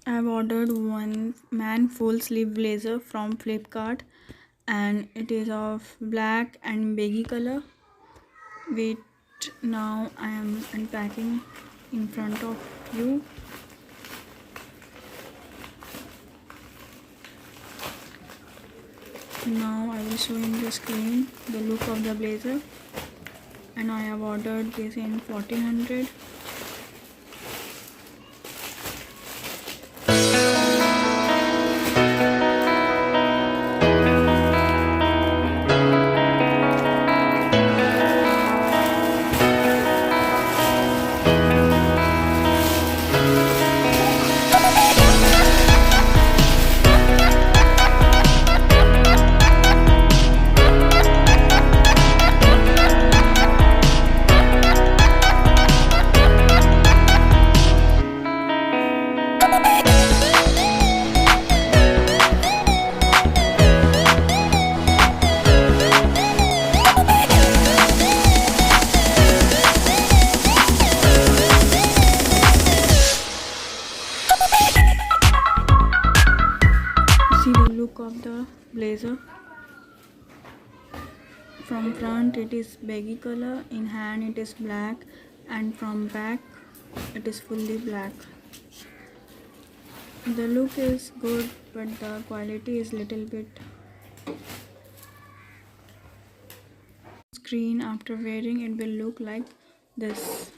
I've ordered one man full sleeve blazer from Flipkart and it is of black and baggy color. Wait, now I am unpacking in front of you. Now I will show in the screen the look of the blazer, and I have ordered this in 1400. See the look of the blazer. From front it is baggy color, in hand it is black, and from back it is fully black. The look is good, but the quality is little bit screen. After wearing it will look like this.